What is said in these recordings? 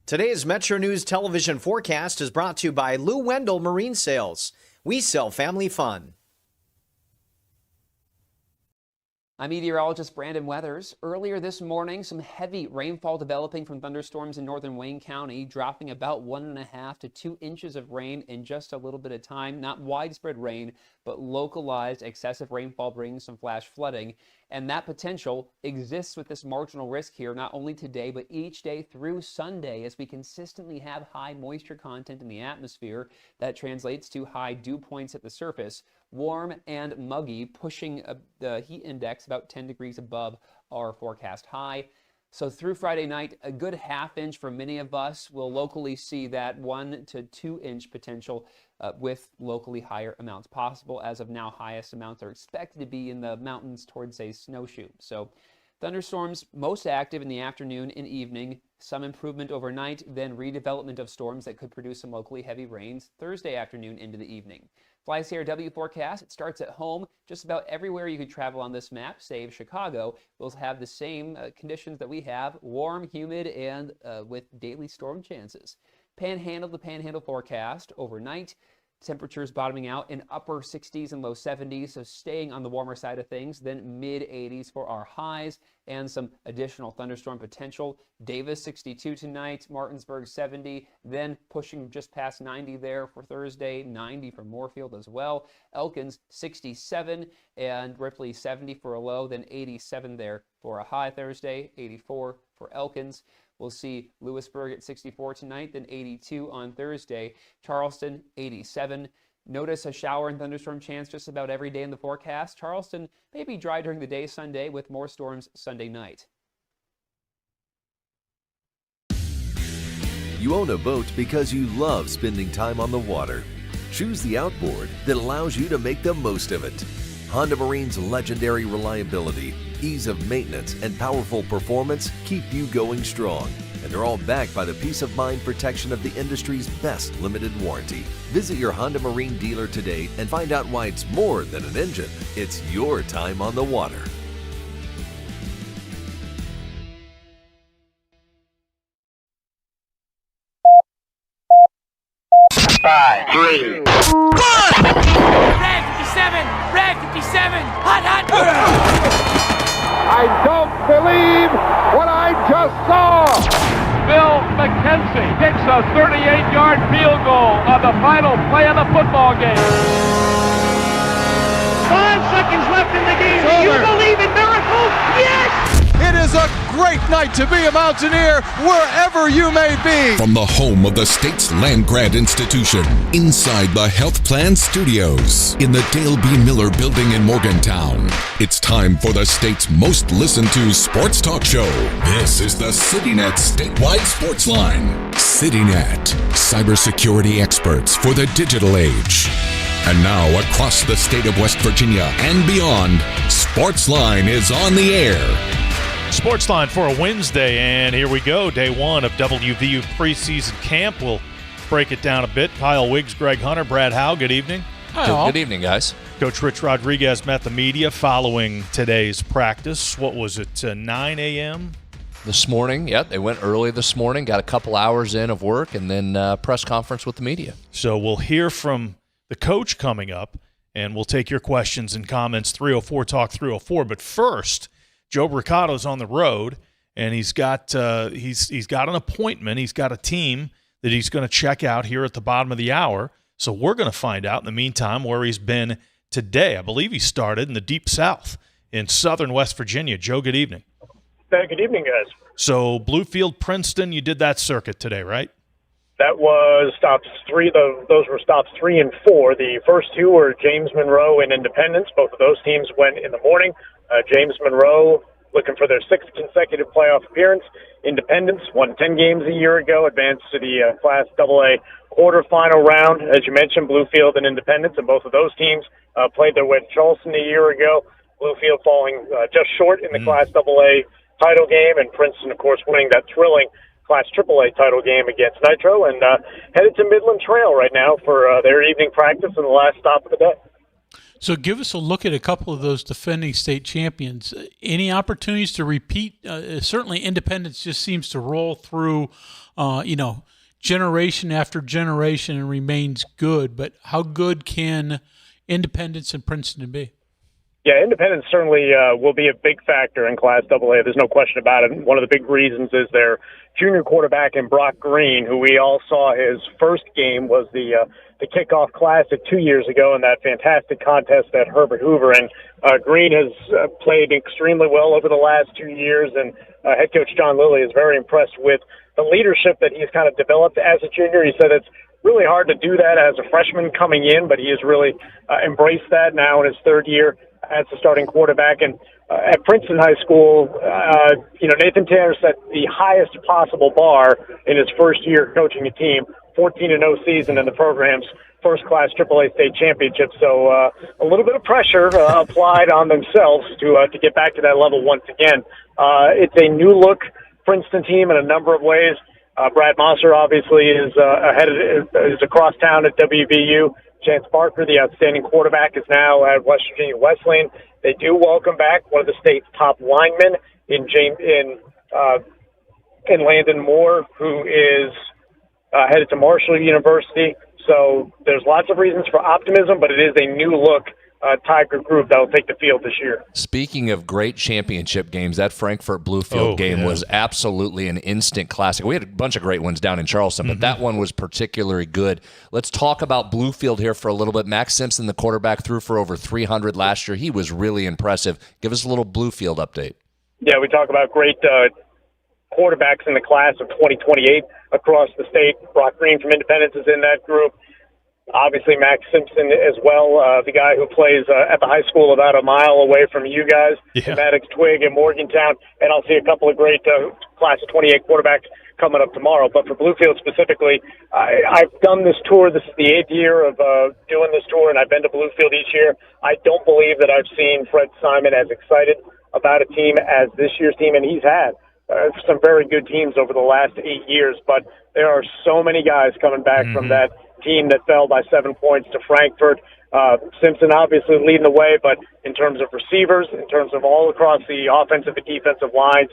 Today's MetroNews television forecast is brought to you by Lou Wendell Marine Sales. We sell family fun. I'm meteorologist Brandon Weathers. Earlier this morning, some heavy rainfall developing from thunderstorms in northern Wayne County, dropping about 1.5 to 2 inches of rain in just a little bit of time. Not widespread rain, but localized excessive rainfall bringing some flash flooding. And that potential exists with this marginal risk here, not only today, but each day through Sunday, as we consistently have high moisture content in the atmosphere. That translates to high dew points at the surface. Warm and muggy, pushing the heat index about 10 degrees above our forecast high. So through Friday night, a good half inch for many of us. Will locally see that 1 to 2 inch potential with locally higher amounts possible. As of now, highest amounts are expected to be in the mountains towards a snowshoe. So thunderstorms most active in the afternoon and evening. Some improvement overnight, then redevelopment of storms that could produce some locally heavy rains Thursday afternoon into the evening. FlyCRW forecast, it starts at home. Just about everywhere you could travel on this map, save Chicago, will have the same conditions that we have, warm, humid, and with daily storm chances. Panhandle to Panhandle forecast overnight. Temperatures bottoming out in upper 60s and low 70s, so staying on the warmer side of things, then mid 80s for our highs and some additional thunderstorm potential. Davis 62 tonight, Martinsburg 70, then pushing just past 90 there for Thursday, 90 for Moorfield as well. Elkins 67 and Ripley 70 for a low, then 87 there for a high Thursday, 84 for Elkins. We'll see Lewisburg at 64 tonight, then 82 on Thursday. Charleston, 87. Notice a shower and thunderstorm chance just about every day in the forecast. Charleston may be dry during the day Sunday with more storms Sunday night. You own a boat because you love spending time on the water. Choose the outboard that allows you to make the most of it. Honda Marine's legendary reliability, ease of maintenance, and powerful performance keep you going strong. And they're all backed by the peace of mind protection of the industry's best limited warranty. Visit your Honda Marine dealer today and find out why it's more than an engine. It's your time on the water. Five, three, Red 57! Red 57! Hot, hot! I don't believe what I just saw. Bill McKenzie kicks a 38-yard field goal on the final play of the football game. 5 seconds left in the game. Do you believe in miracles? Yes! It is a great night to be a Mountaineer wherever you may be. From the home of the state's land-grant institution, inside the Health Plan Studios, in the Dale B. Miller Building in Morgantown, it's time for the state's most listened to sports talk show. This is the CityNet Statewide Sportsline. CityNet, cybersecurity experts for the digital age. And now, across the state of West Virginia and beyond, Sportsline is on the air. Sportsline for a Wednesday, and here we go. Day one of WVU preseason camp. We'll break it down a bit. Kyle Wiggs, Greg Hunter, Brad Howe, good evening. Hi, good evening, guys. Coach Rich Rodriguez met the media following today's practice. What was it, 9 a.m.? This morning, yeah, they went early this morning, got a couple hours in of work, and then press conference with the media. So we'll hear from the coach coming up, and we'll take your questions and comments, 304 Talk 304. But first, Joe Brocato's on the road, and he's got an appointment. He's got a team that he's going to check out here at the bottom of the hour. So we're going to find out in the meantime where he's been today. I believe he started in the Deep South in southern West Virginia. Joe, good evening. Good evening, guys. So Bluefield, Princeton, you did that circuit today, right? That was stops 3. Those were stops 3 and 4. The first 2 were James Monroe and Independence. Both of those teams went in the morning. James Monroe looking for their 6th consecutive playoff appearance. Independence won 10 games a year ago, advanced to the Class AA quarterfinal round. As you mentioned, Bluefield and Independence, and both of those teams played their way to Charleston a year ago. Bluefield falling just short in the Class AA title game, and Princeton, of course, winning that thrilling Class AAA title game against Nitro, and headed to Midland Trail right now for their evening practice and the last stop of the day. So give us a look at a couple of those defending state champions. Any opportunities to repeat? Certainly Independence just seems to roll through, generation after generation and remains good. But how good can Independence and Princeton be? Yeah, Independence certainly will be a big factor in Class AA. There's no question about it. And one of the big reasons is their junior quarterback in Brock Green, who we all saw his first game was the kickoff classic 2 years ago in that fantastic contest at Herbert Hoover. And Green has played extremely well over the last 2 years, and head coach John Lilly is very impressed with the leadership that he's kind of developed as a junior. He said it's really hard to do that as a freshman coming in, but he has really embraced that now in his third year as the starting quarterback. And at Princeton High School, Nathan Tanner set the highest possible bar in his first year coaching a team, 14-0 season in the program's first-class AAA state championship. So a little bit of pressure applied on themselves to get back to that level once again. It's a new-look Princeton team in a number of ways. Brad Mosser obviously is across town at WVU. Chance Barker, the outstanding quarterback, is now at West Virginia Wesleyan. They do welcome back one of the state's top linemen in Landon Moore, who is headed to Marshall University. So there's lots of reasons for optimism, but it is a new look Tiger group that will take the field this year. Speaking of great championship games, that Frankfurt Bluefield game was absolutely an instant classic. We had a bunch of great ones down in Charleston, but that one was particularly good. Let's talk about Bluefield here for a little bit. Max Simpson, the quarterback, threw for over 300 last year. He was really impressive. Give us a little Bluefield update. Yeah, we talk about great quarterbacks in the class of 2028 across the state. Brock Green from Independence is in that group. Obviously, Max Simpson as well, the guy who plays at the high school about a mile away from you guys, Maddox Twig in Morgantown, and I'll see a couple of great class of 28 quarterbacks coming up tomorrow. But for Bluefield specifically, I've done this tour. This is the 8th year of doing this tour, and I've been to Bluefield each year. I don't believe that I've seen Fred Simon as excited about a team as this year's team, and he's had some very good teams over the last 8 years. But there are so many guys coming back from that team that fell by 7 points to Frankfurt. Simpson obviously leading the way, but in terms of receivers, in terms of all across the offensive and defensive lines,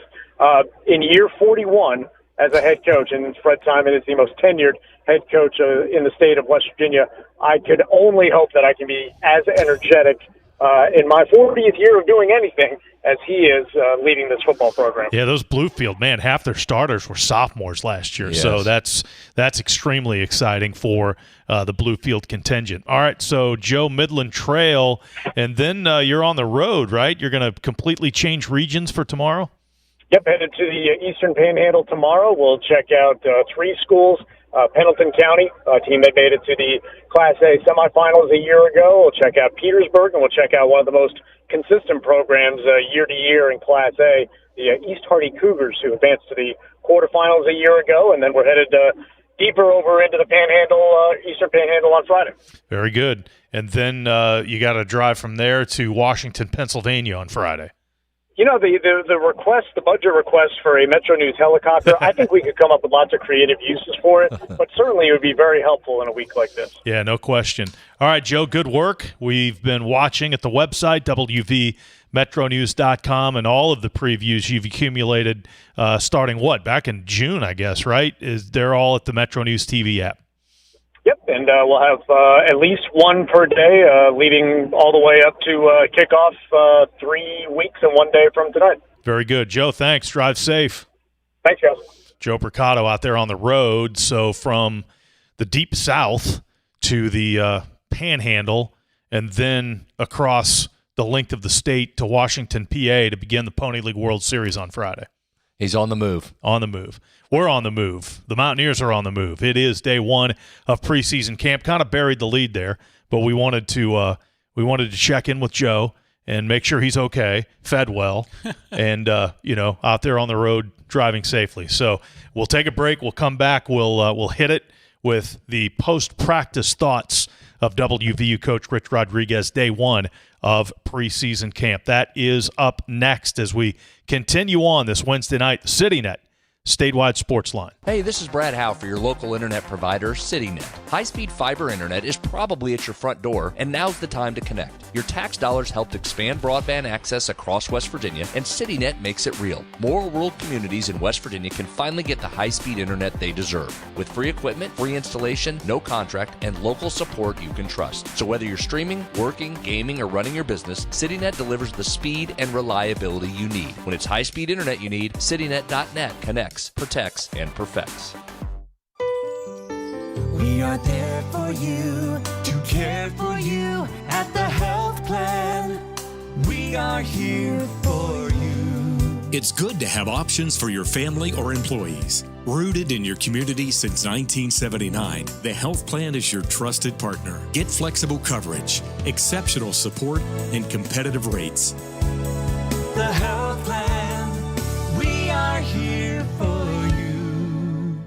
in year 41 as a head coach, and Fred Simon is the most tenured head coach in the state of West Virginia, I could only hope that I can be as energetic in my 40th year of doing anything as he is leading this football program. Yeah, those Bluefield, man, half their starters were sophomores last year. Yes. So that's extremely exciting for the Bluefield contingent. All right, so Joe, Midland Trail, and then you're on the road, right? You're going to completely change regions for tomorrow? Yep, headed to the Eastern Panhandle tomorrow. We'll check out 3 schools. Pendleton County, a team that made it to the Class A semifinals a year ago. We'll check out Petersburg, and we'll check out one of the most consistent programs year to year in Class A, the East Hardy Cougars, who advanced to the quarterfinals a year ago. And then we're headed deeper over into the Panhandle, Eastern Panhandle on Friday. Very good. And then you got to drive from there to Washington, Pennsylvania on Friday. You know, the request, the budget request for a MetroNews helicopter, I think we could come up with lots of creative uses for it, but certainly it would be very helpful in a week like this. Yeah, no question. All right, Joe, good work. We've been watching at the website, WVMetroNews.com, and all of the previews you've accumulated starting, back in June, I guess, right? They're all at the MetroNews TV app. Yep, and we'll have at least one per day leading all the way up to kickoff 3 weeks and 1 day from tonight. Very good. Joe, thanks. Drive safe. Thanks, guys. Joe Brocato out there on the road. So from the deep south to the Panhandle and then across the length of the state to Washington, PA to begin the Pony League World Series on Friday. He's on the move. On the move. We're on the move. The Mountaineers are on the move. It is day 1 of preseason camp. Kind of buried the lead there, but we wanted to check in with Joe and make sure he's okay, fed well, and out there on the road driving safely. So we'll take a break. We'll come back. We'll hit it with the post-practice thoughts of WVU coach Rich Rodriguez, day 1 of preseason camp. That is up next as we continue on this Wednesday night, CityNet, statewide Sportsline. Hey, this is Brad Howe for your local internet provider, CityNet. High-speed fiber internet is probably at your front door, and now's the time to connect. Your tax dollars helped expand broadband access across West Virginia, and CityNet makes it real. More rural communities in West Virginia can finally get the high-speed internet they deserve. With free equipment, free installation, no contract, and local support you can trust. So whether you're streaming, working, gaming, or running your business, CityNet delivers the speed and reliability you need. When it's high-speed internet you need, CityNet.net connects, protects, and perfects. We are there for you, to care for you at the health plan. We are here for you. It's good to have options for your family or employees. Rooted in your community since 1979, the health plan is your trusted partner. Get flexible coverage, exceptional support, and competitive rates. The health plan, we are here for you.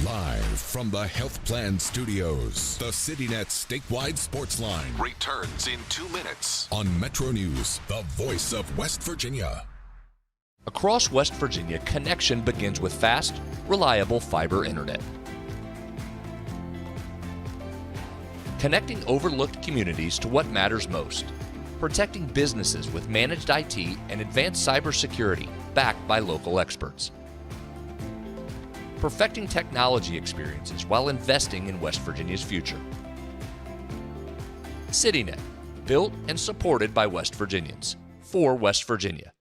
Live from the Health Plan Studios, the CityNet statewide Sportsline returns in 2 minutes on MetroNews, the voice of West Virginia. Across West Virginia, connection begins with fast, reliable fiber internet. Connecting overlooked communities to what matters most. Protecting businesses with managed IT and advanced cybersecurity, backed by local experts. Perfecting technology experiences while investing in West Virginia's future. CityNet, built and supported by West Virginians, for West Virginia.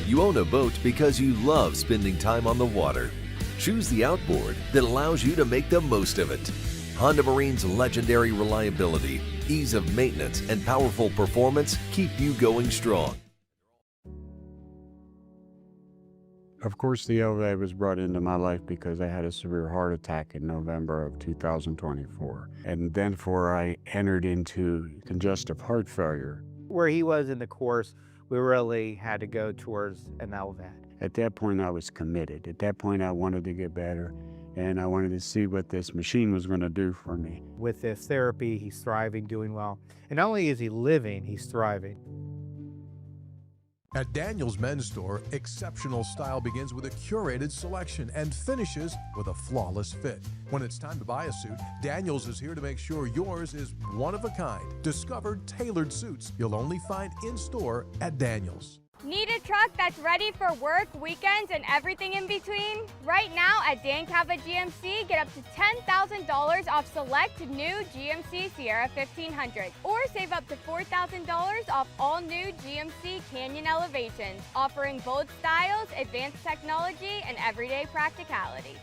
You own a boat because you love spending time on the water. Choose the outboard that allows you to make the most of it. Honda Marine's legendary reliability, ease of maintenance, and powerful performance keep you going strong. Of course, the LVA was brought into my life because I had a severe heart attack in November of 2024. And then I entered into congestive heart failure. Where he was in the course, we really had to go towards an LVAD. At that point, I was committed. At that point, I wanted to get better, and I wanted to see what this machine was going to do for me. With this therapy, he's thriving, doing well. And not only is he living, he's thriving. At Daniel's Men's Store, exceptional style begins with a curated selection and finishes with a flawless fit. When it's time to buy a suit, Daniel's is here to make sure yours is one of a kind. Discover tailored suits you'll only find in store at Daniel's. Need a truck that's ready for work, weekends, and everything in between? Right now at Dan Cava GMC, get up to $10,000 off select new GMC Sierra 1500, or save up to $4,000 off all new GMC Canyon Elevations, offering bold styles, advanced technology, and everyday practicality.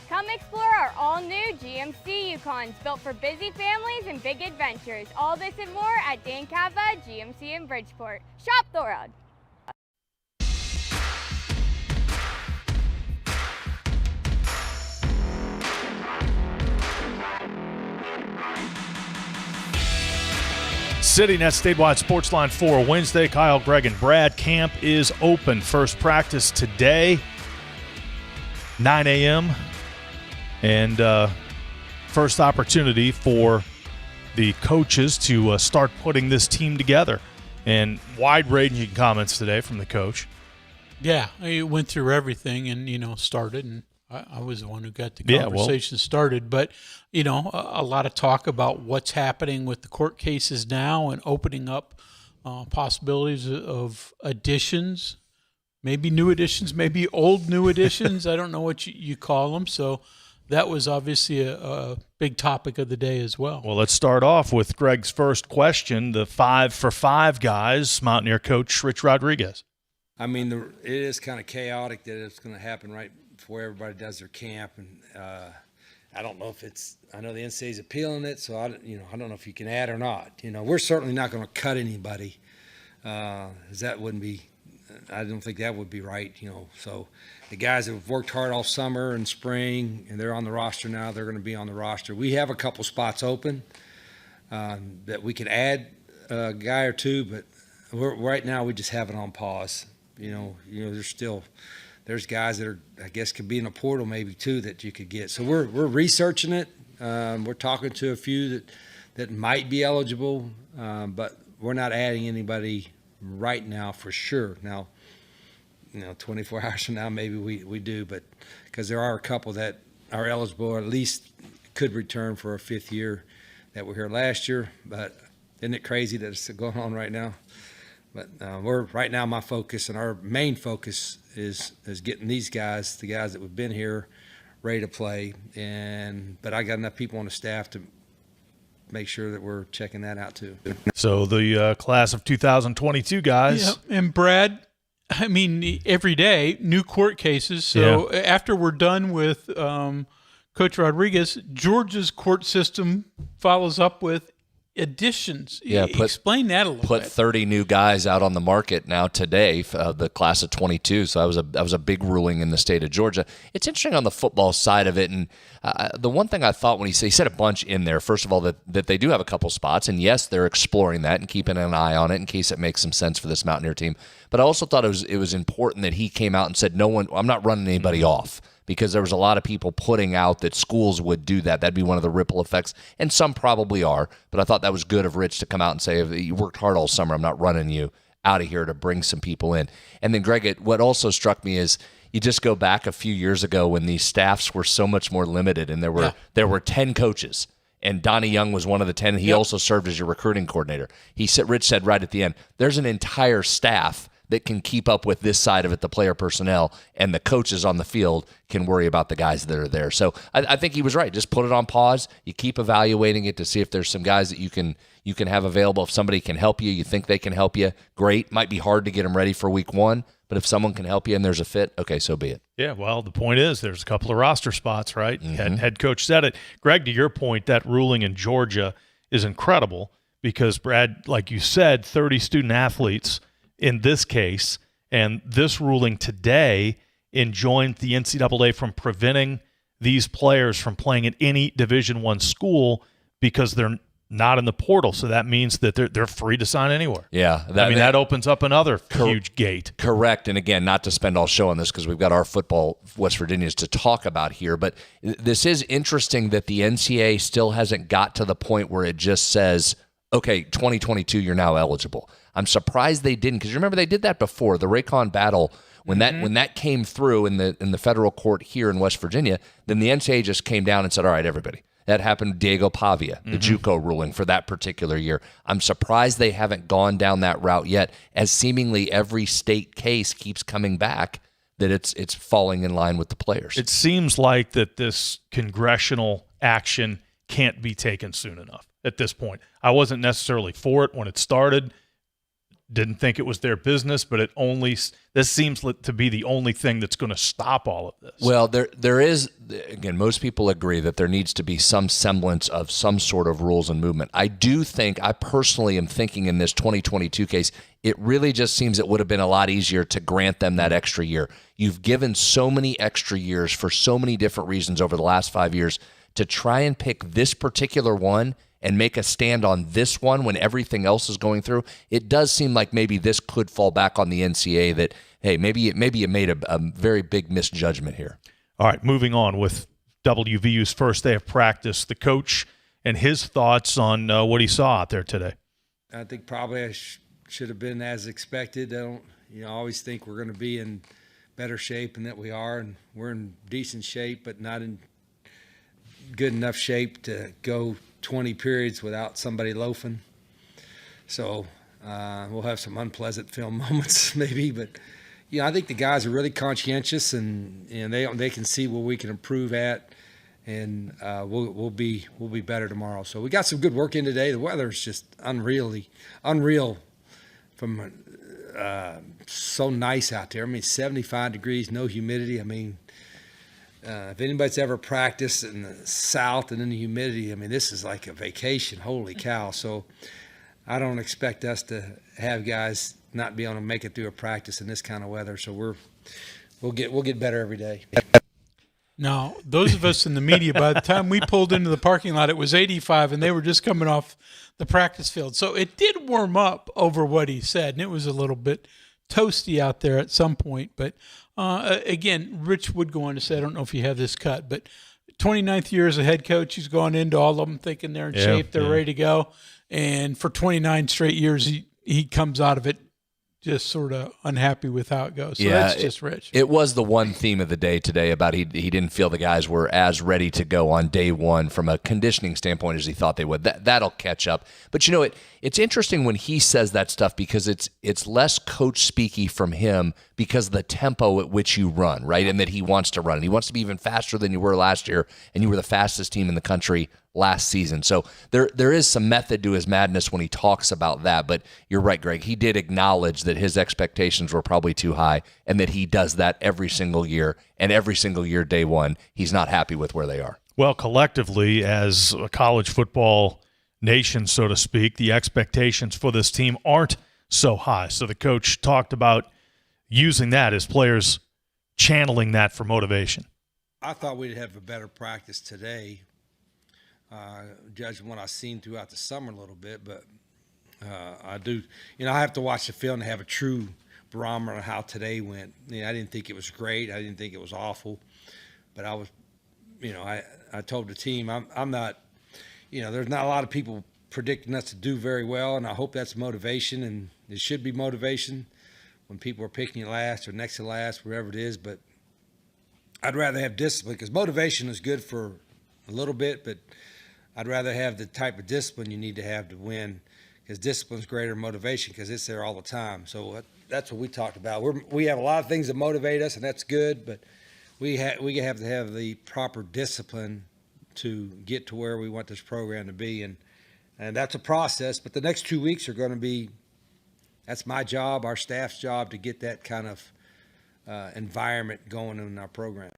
Come explore our all-new GMC Yukons, built for busy families and big adventures. All this and more at Dan Cava GMC in Bridgeport. Shop Thorold. CityNet statewide Sportsline for Wednesday. Kyle, Greg, and Brad. Camp is open. First practice today, 9 a.m. And first opportunity for the coaches to start putting this team together. And wide-ranging comments today from the coach. Yeah, I went through everything and, started, and I was the one who got the conversation started. But, a lot of talk about what's happening with the court cases now and opening up possibilities of additions, maybe new additions, maybe old new additions. I don't know what you call them. So that was obviously a big topic of the day as well. Well, let's start off with Greg's first question, the 5-for-5 guys, Mountaineer coach Rich Rodriguez. I mean, it is kind of chaotic that it's going to happen right before everybody does their camp, and I don't know if I know the NCAA is appealing it, so I don't know if you can add or not. We're certainly not going to cut anybody, as that wouldn't be. I don't think that would be right. So the guys that have worked hard all summer and spring, and they're on the roster now, they're going to be on the roster. We have a couple spots open that we could add a guy or two, but right now we just have it on pause. There's guys that I guess could be in a portal maybe too that you could get. So we're researching it. We're talking to a few that might be eligible, but we're not adding anybody right now for sure. Now, 24 hours from now maybe we do, but because there are a couple that are eligible or at least could return for a fifth year that were here last year, but isn't it crazy that it's going on right now? But right now my focus and our main focus is getting these guys, the guys that have been here, ready to play. But I got enough people on the staff to make sure that we're checking that out too. So the class of 2022 guys. Yeah. And Brad, I mean, every day, new court cases. So after we're done with Coach Rodriguez, Georgia's court system follows up with additions. Explain that a little bit. Put 30 new guys out on the market now today, the class of 22. So that was a big ruling in the state of Georgia. It's interesting on the football side of it. And the one thing I thought when he said a bunch in there, first of all, that they do have a couple spots. And yes, they're exploring that and keeping an eye on it in case it makes some sense for this Mountaineer team. But I also thought it was important that he came out and said, I'm not running anybody off. Because there was a lot of people putting out that schools would do that. That'd be one of the ripple effects, and some probably are. But I thought that was good of Rich to come out and say, you worked hard all summer, I'm not running you out of here to bring some people in. And then, Greg, what also struck me is you just go back a few years ago when these staffs were so much more limited, and there were 10 coaches. And Donnie Young was one of the 10. And he also served as your recruiting coordinator. Rich said right at the end, there's an entire staff that can keep up with this side of it, the player personnel, and the coaches on the field can worry about the guys that are there. So I think he was right. Just put it on pause. You keep evaluating it to see if there's some guys that you can have available. If somebody can help you, you think they can help you, great. Might be hard to get them ready for week 1, but if someone can help you and there's a fit, okay, so be it. Yeah, well, the point is there's a couple of roster spots, right? Head coach said it. Greg, to your point, that ruling in Georgia is incredible because, Brad, like you said, 30 student athletes in this case, and this ruling today enjoined the NCAA from preventing these players from playing at any Division I school because they're not in the portal. So that means that they're free to sign anywhere. Yeah. That opens up another huge gate. Correct. And again, not to spend all show on this because we've got our football West Virginians to talk about here, but this is interesting that the NCAA still hasn't got to the point where it just says, okay, 2022, you're now eligible. I'm surprised they didn't, because remember they did that before the Raycon battle when that came through in the federal court here in West Virginia. Then the NCAA just came down and said, all right, everybody. That happened to Diego Pavia, the JUCO ruling for that particular year. I'm surprised they haven't gone down that route yet, as seemingly every state case keeps coming back that it's falling in line with the players. It seems like that this congressional action can't be taken soon enough at this point. I wasn't necessarily for it when it started. Didn't think it was their business, but this seems to be the only thing that's going to stop all of this. Well, there is, again, most people agree that there needs to be some semblance of some sort of rules and movement. I personally am thinking in this 2022 case, it really just seems it would have been a lot easier to grant them that extra year. You've given so many extra years for so many different reasons over the last 5 years. To try and pick this particular one and make a stand on this one when everything else is going through, it does seem like maybe this could fall back on the NCAA that, hey, maybe it made a very big misjudgment here. All right, moving on with WVU's first day of practice, the coach and his thoughts on what he saw out there today. I think probably I should have been as expected. I always think we're going to be in better shape than that we are, and we're in decent shape, but not in good enough shape to go 20 periods without somebody loafing. So we'll have some unpleasant film moments maybe, but I think the guys are really conscientious and they can see where we can improve at, and we'll be better tomorrow. So we got some good work in today. The weather's just unreal from so nice out there. I mean, 75 degrees, no humidity. I mean, if anybody's ever practiced in the South and in the humidity, I mean, this is like a vacation. Holy cow. So I don't expect us to have guys not be able to make it through a practice in this kind of weather. So we'll get better every day. Now, those of us in the media, by the time we pulled into the parking lot, it was 85, and they were just coming off the practice field. So it did warm up over what he said, and it was a little bit toasty out there at some point. But again, Rich would go on to say, I don't know if you have this cut, but 29th year as a head coach, he's gone into all of them thinking they're in shape, they're ready to go. And for 29 straight years, he comes out of it just sort of unhappy with how it goes. So yeah, that's just Rich. It was the one theme of the day today about he didn't feel the guys were as ready to go on day one from a conditioning standpoint as he thought they would. That'll catch up. But it's interesting when he says that stuff because it's less coach speaky from him because of the tempo at which you run, right? And that he wants to run. And he wants to be even faster than you were last year, and you were the fastest team in the country last season. So there is some method to his madness when he talks about that. But you're right, Greg. He did acknowledge that his expectations were probably too high and that he does that every single year. And every single year, day one, he's not happy with where they are. Well, collectively, as a college football nation, so to speak, the expectations for this team aren't so high. So the coach talked about using that as players channeling that for motivation. I thought we'd have a better practice today, judging what I've seen throughout the summer a little bit. But I do, I have to watch the film and have a true barometer of how today went. I didn't think it was great. I didn't think it was awful. But I was, I told the team, I'm not, there's not a lot of people predicting us to do very well, and I hope that's motivation, and it should be motivation when people are picking you last or next to last, wherever it is. But I'd rather have discipline because motivation is good for a little bit, but I'd rather have the type of discipline you need to have to win because discipline's greater than motivation because it's there all the time. So that's what we talked about. We have a lot of things that motivate us, and that's good, but we have to have the proper discipline to get to where we want this program to be, and that's a process. But the next 2 weeks are going to be that's my job, our staff's job, to get that kind of environment going in our program.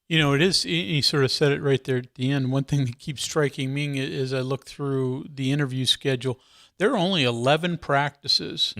It is, he sort of said it right there at the end. One thing that keeps striking me as I look through the interview schedule, there are only 11 practices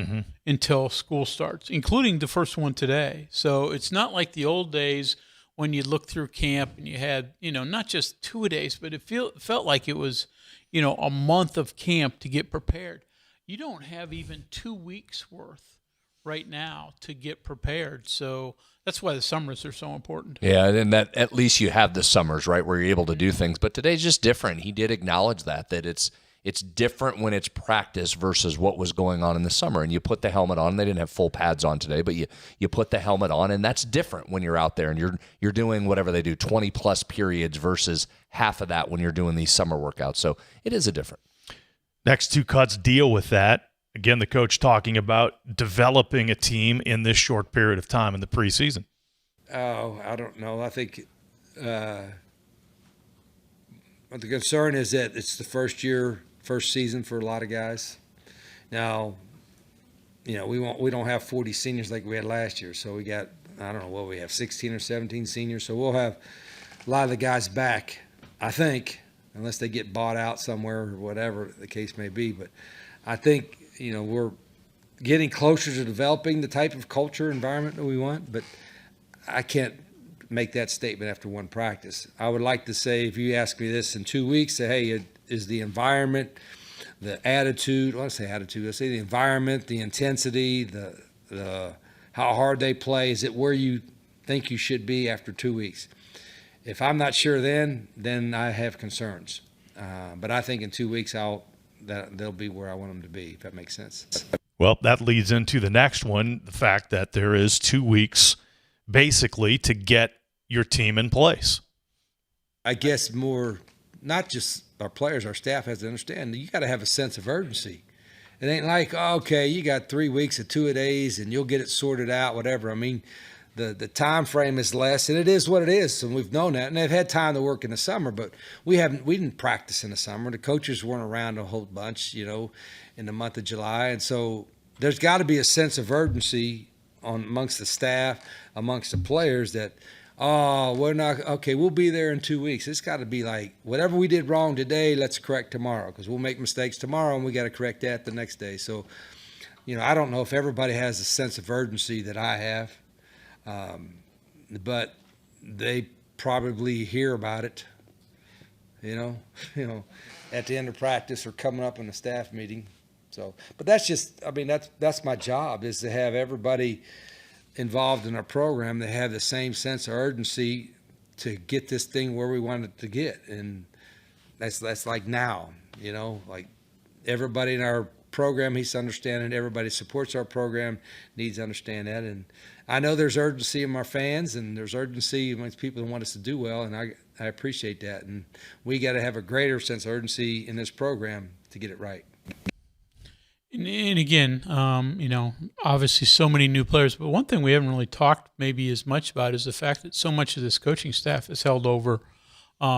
until school starts, including the first one today. So it's not like the old days when you look through camp and you had, not just 2 days, but it felt like it was, a month of camp to get prepared. You don't have even 2 weeks worth right now to get prepared. So that's why the summers are so important. Yeah, and that at least you have the summers, right, where you're able to do things. But today's just different. He did acknowledge that it's different when it's practice versus what was going on in the summer. And you put the helmet on. They didn't have full pads on today, but you put the helmet on, and that's different when you're out there and you're doing whatever they do, 20-plus periods versus half of that when you're doing these summer workouts. So it is a different. Next two cuts deal with that. Again, the coach talking about developing a team in this short period of time in the preseason. Oh, I don't know. I think the concern is that it's the first season for a lot of guys. Now, we don't have 40 seniors like we had last year. So we got, I don't know what we have, 16 or 17 seniors. So we'll have a lot of the guys back, I think, unless they get bought out somewhere or whatever the case may be. But I think, we're getting closer to developing the type of culture environment that we want, but I can't make that statement after one practice. I would like to say, if you ask me this in 2 weeks, say, hey, is the environment, the attitude, let's say the environment, the intensity, the how hard they play, is it where you think you should be after 2 weeks? If I'm not sure then I have concerns. But I think in 2 weeks they'll be where I want them to be, if that makes sense. Well, that leads into the next one, the fact that there is 2 weeks basically to get your team in place. I guess more, not just our players, our staff has to understand, you got to have a sense of urgency. It ain't like, okay, you got 3 weeks of 2 days and you'll get it sorted out, whatever. I mean, the time frame is less, and it is what it is, and we've known that. And they've had time to work in the summer, but we didn't practice in the summer. The coaches weren't around a whole bunch, in the month of July, and so there's got to be a sense of urgency amongst the staff, amongst the players that, we'll be there in 2 weeks. It's got to be like, whatever we did wrong today, let's correct tomorrow, because we'll make mistakes tomorrow, and we got to correct that the next day. So, I don't know if everybody has the sense of urgency that I have. But they probably hear about it, at the end of practice or coming up in a staff meeting. So, but that's just, that's my job, is to have everybody involved in our program that have the same sense of urgency to get this thing where we want it to get. And that's like now, like everybody in our program needs to understand it. Everybody supports our program needs to understand that. And I know there's urgency in our fans, and there's urgency amongst people who want us to do well, and I appreciate that. And we got to have a greater sense of urgency in this program to get it right. And again, obviously so many new players, but one thing we haven't really talked maybe as much about is the fact that so much of this coaching staff is held over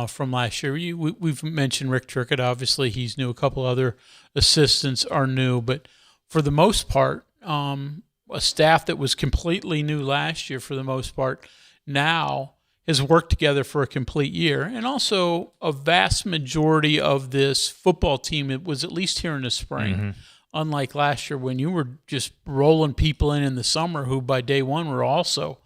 from last year. We've mentioned Rick Trickett. Obviously, he's new. A couple other assistants are new, but for the most part, a staff that was completely new last year, for the most part, now has worked together for a complete year. And also, a vast majority of this football team, it was at least here in the spring. Mm-hmm. Unlike last year when you were just rolling people in the summer who by day one were also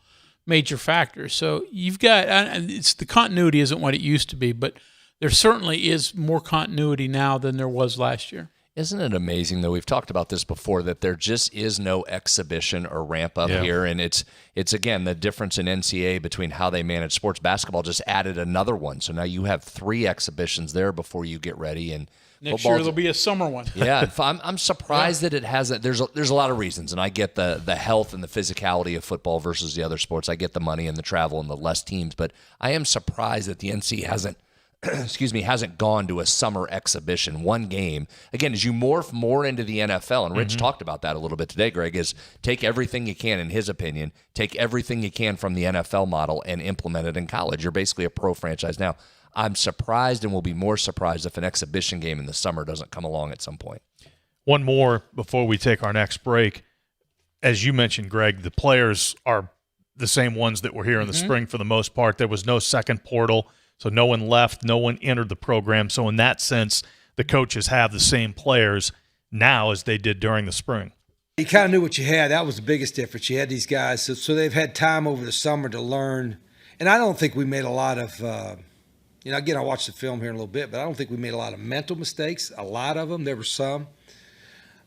major factors. So you've got, it's the continuity isn't what it used to be, but there certainly is more continuity now than there was last year. Isn't it amazing, though? We've talked about this before, that there just is no exhibition or ramp up here. And it's again, the difference in NCAA between how they manage sports. Basketball just added another one. So now you have 3 exhibitions there before you get ready. And next year there'll be a summer one. Yeah, I'm surprised that it hasn't. There's a lot of reasons, and I get the health and the physicality of football versus the other sports. I get the money and the travel and the less teams, but I am surprised that the NC hasn't gone to a summer exhibition, one game. Again, as you morph more into the NFL, and Rich talked about that a little bit today, Greg, is take everything you can, in his opinion, take everything you can from the NFL model and implement it in college. You're basically a pro franchise now. I'm surprised and will be more surprised if an exhibition game in the summer doesn't come along at some point. One more before we take our next break. As you mentioned, Greg, the players are the same ones that were here in the spring for the most part. There was no second portal, so no one left, no one entered the program. So in that sense, the coaches have the same players now as they did during the spring. You kind of knew what you had. That was the biggest difference. You had these guys, so they've had time over the summer to learn. And I don't think we made a lot of again, I watched the film here in a little bit, but I don't think we made a lot of mental mistakes. A lot of them. There were some.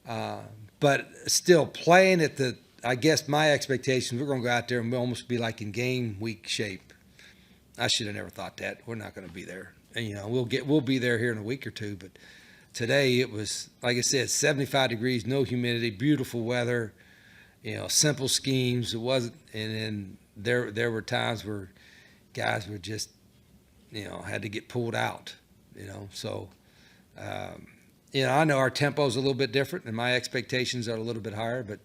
But still playing at I guess my expectations, we're going to go out there and we'll almost be like in game week shape. I should have never thought that. We're not going to be there. And, we'll be there here in a week or two. But today it was, like I said, 75 degrees, no humidity, beautiful weather, simple schemes. It wasn't, and then there were times where guys were just, had to get pulled out, So, I know our tempo is a little bit different and my expectations are a little bit higher, but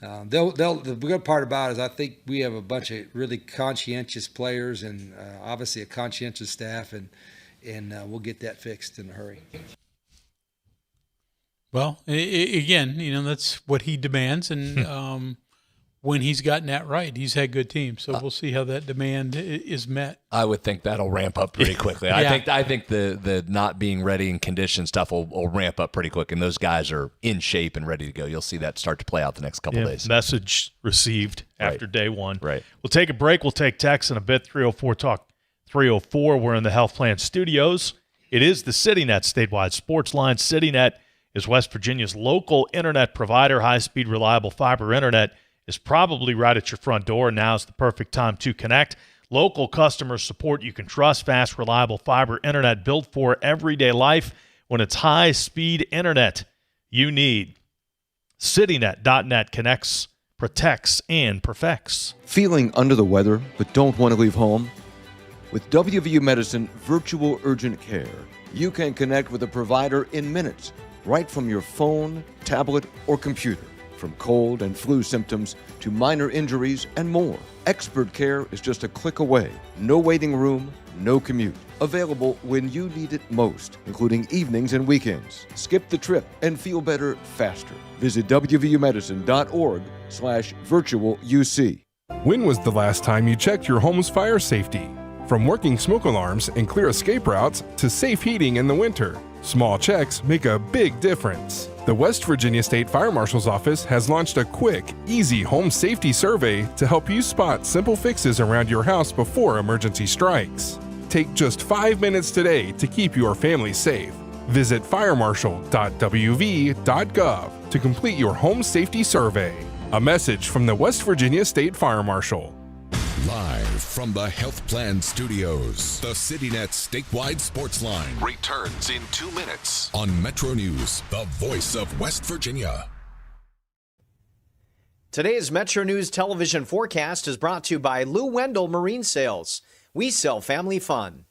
the good part about it is I think we have a bunch of really conscientious players and obviously a conscientious staff, and we'll get that fixed in a hurry. Well, again, that's what he demands, and when he's gotten that right, he's had good teams. So we'll see how that demand is met. I would think that'll ramp up pretty quickly. Yeah. I think the not being ready and condition stuff will ramp up pretty quick, and those guys are in shape and ready to go. You'll see that start to play out the next couple days. Message received after day one. Right. We'll take a break. We'll take texts in a bit. 304 Talk 304. We're in the Health Plan Studios. It is the CityNet statewide sports line. CityNet is West Virginia's local internet provider. High-speed, reliable fiber internet is probably right at your front door. Now's the perfect time to connect. Local customer support you can trust. Fast, reliable fiber internet built for everyday life. When it's high-speed internet you need. CityNet.net connects, protects, and perfects. Feeling under the weather but don't want to leave home? With WVU Medicine Virtual Urgent Care, you can connect with a provider in minutes, right from your phone, tablet, or computer. From cold and flu symptoms to minor injuries and more. Expert care is just a click away. No waiting room, no commute. Available when you need it most, including evenings and weekends. Skip the trip and feel better faster. Visit wvumedicine.org/virtualuc. When was the last time you checked your home's fire safety? From working smoke alarms and clear escape routes to safe heating in the winter, small checks make a big difference. The West Virginia State Fire Marshal's Office has launched a quick, easy home safety survey to help you spot simple fixes around your house before emergency strikes. Take just 5 minutes today to keep your family safe. Visit firemarshal.wv.gov to complete your home safety survey. A message from the West Virginia State Fire Marshal. Live Live from the Health Plan Studios, the CityNet statewide sports line returns in 2 minutes on MetroNews, the voice of West Virginia. Today's MetroNews television forecast is brought to you by Lou Wendell Marine Sales. We sell family fun.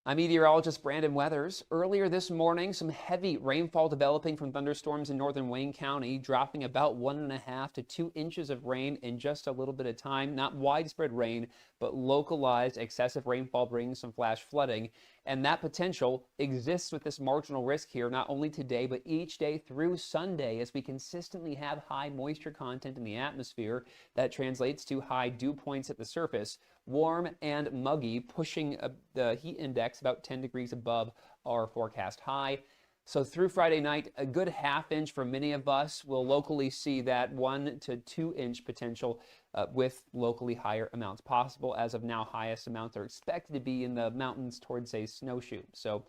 I'm meteorologist Brandon Weathers. Earlier this morning, some heavy rainfall developing from thunderstorms in northern Wayne County, dropping about 1.5 to 2 inches of rain in just a little bit of time. Not widespread rain, but localized excessive rainfall bringing some flash flooding. And that potential exists with this marginal risk here, not only today, but each day through Sunday, as we consistently have high moisture content in the atmosphere. That translates to high dew points at the surface. Warm and muggy, pushing the heat index about 10 degrees above our forecast high. So through Friday night, a good half inch for many of us. Will locally see that 1 to 2 inch potential with locally higher amounts possible. As of now, highest amounts are expected to be in the mountains towards, say, snowshoe. So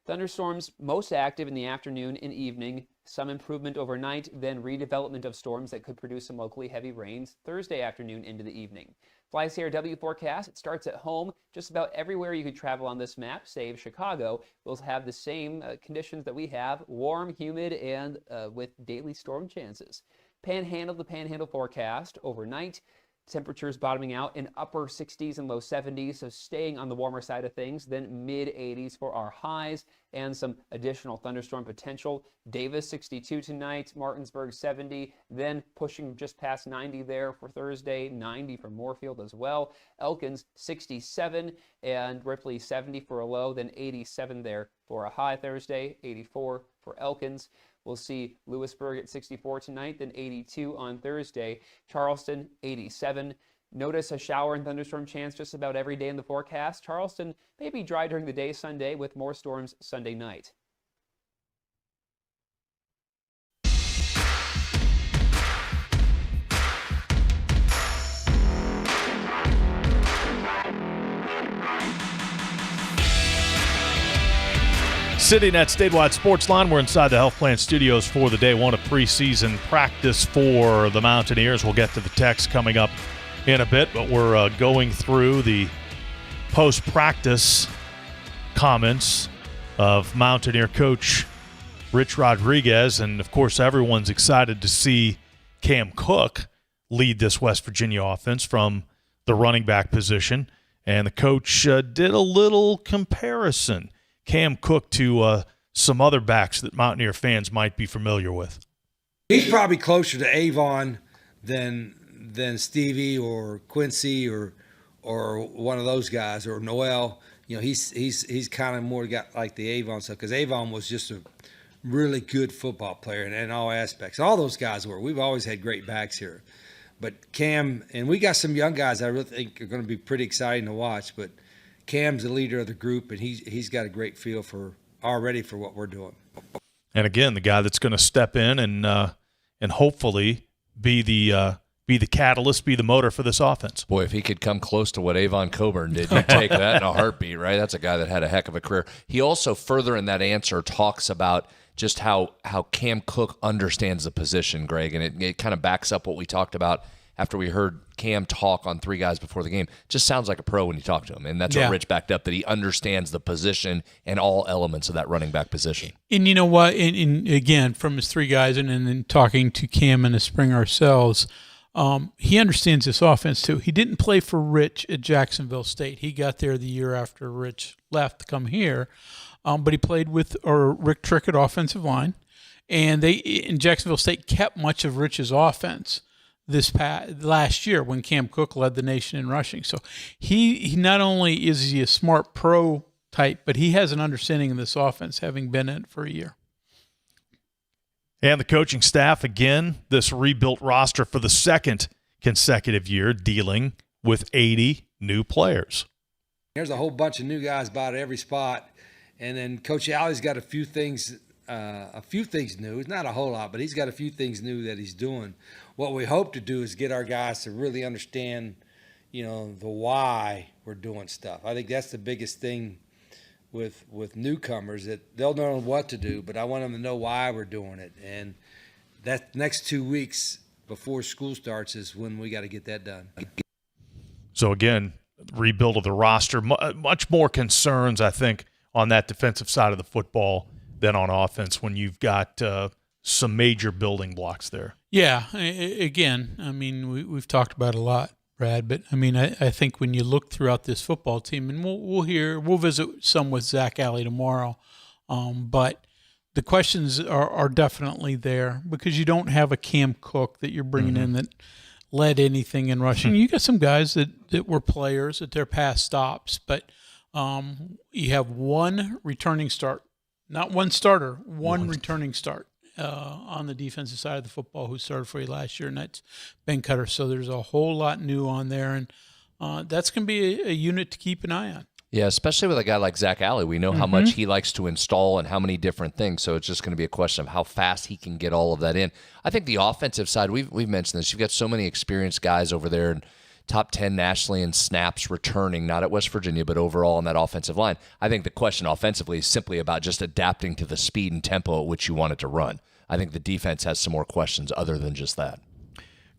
thunderstorms most active in the afternoon and evening. Some improvement overnight, then redevelopment of storms that could produce some locally heavy rains Thursday afternoon into the evening. Fly CRW forecast, it starts at home. Just about everywhere you could travel on this map, save Chicago, will have the same conditions that we have, warm, humid, and with daily storm chances. Panhandle to panhandle forecast overnight. Temperatures bottoming out in upper 60s and low 70s, so staying on the warmer side of things, then mid 80s for our highs and some additional thunderstorm potential. Davis 62 tonight, Martinsburg 70, then pushing just past 90 there for Thursday, 90 for Moorfield as well. Elkins 67 and Ripley 70 for a low, then 87 there for a high Thursday, 84 for Elkins. We'll see Lewisburg at 64 tonight, then 82 on Thursday. Charleston, 87. Notice a shower and thunderstorm chance just about every day in the forecast. Charleston may be dry during the day Sunday with more storms Sunday night. CityNet statewide sports line. We're inside the Health Plan Studios for the day one of preseason practice for the Mountaineers. We'll get to the text coming up in a bit, but we're going through the post-practice comments of Mountaineer coach Rich Rodriguez, and of course everyone's excited to see Cam Cook lead this West Virginia offense from the running back position, and the coach did a little comparison, Cam Cook, to some other backs that Mountaineer fans might be familiar with. He's probably closer to Avon than Stevie or Quincy or one of those guys, or Noel. You know, he's kind of more got like the Avon stuff, because Avon was just a really good football player in all aspects. All those guys were. We've always had great backs here. But Cam, and we got some young guys I really think are going to be pretty exciting to watch, but Cam's the leader of the group, and he's got a great feel for what we're doing. And again, the guy that's going to step in and hopefully be the catalyst, be the motor for this offense. Boy, if he could come close to what Avon Coburn did, you'd take that in a heartbeat, right? That's a guy that had a heck of a career. He also further in that answer talks about just how Cam Cook understands the position, Greg, and it kind of backs up what we talked about after we heard Cam talk on Three Guys Before the Game. Just sounds like a pro when you talk to him, and that's what Rich backed up, that he understands the position and all elements of that running back position. And you know what? And again, from his Three Guys and then talking to Cam in the spring ourselves, he understands this offense too. He didn't play for Rich at Jacksonville State. He got there the year after Rich left to come here, but he played with Rick Trickett offensive line, and they in Jacksonville State kept much of Rich's offense last year when Cam Cook led the nation in rushing. So he not only is he a smart pro type, but he has an understanding of this offense, having been in it for a year. And the coaching staff, again, this rebuilt roster for the second consecutive year, dealing with 80 new players. There's a whole bunch of new guys about every spot, and then Coach Alley's got a few things new. It's not a whole lot, but he's got a few things new that he's doing. What we hope to do is get our guys to really understand, the why we're doing stuff. I think that's the biggest thing with newcomers, that they'll know what to do, but I want them to know why we're doing it. And that next 2 weeks before school starts is when we got to get that done. So again, rebuild of the roster, much more concerns, I think, on that defensive side of the football than on offense when you've got some major building blocks there. Yeah, again, I mean, we've talked about it a lot, Brad, but I mean, I think when you look throughout this football team, and we'll visit some with Zach Alley tomorrow, but the questions are definitely there because you don't have a Cam Cook that you're bringing in that led anything in rushing. You got some guys that were players at their past stops, but you have one returning start, not one starter, one returning start on the defensive side of the football who started for you last year, and that's Ben Cutter. So there's a whole lot new on there, and that's going to be a unit to keep an eye on. Yeah, especially with a guy like Zach Alley. We know how much he likes to install and how many different things, so it's just going to be a question of how fast he can get all of that in. I think the offensive side, we've mentioned this. You've got so many experienced guys over there, and top 10 nationally in snaps returning, not at West Virginia, but overall on that offensive line. I think the question offensively is simply about just adapting to the speed and tempo at which you want it to run. I think the defense has some more questions other than just that.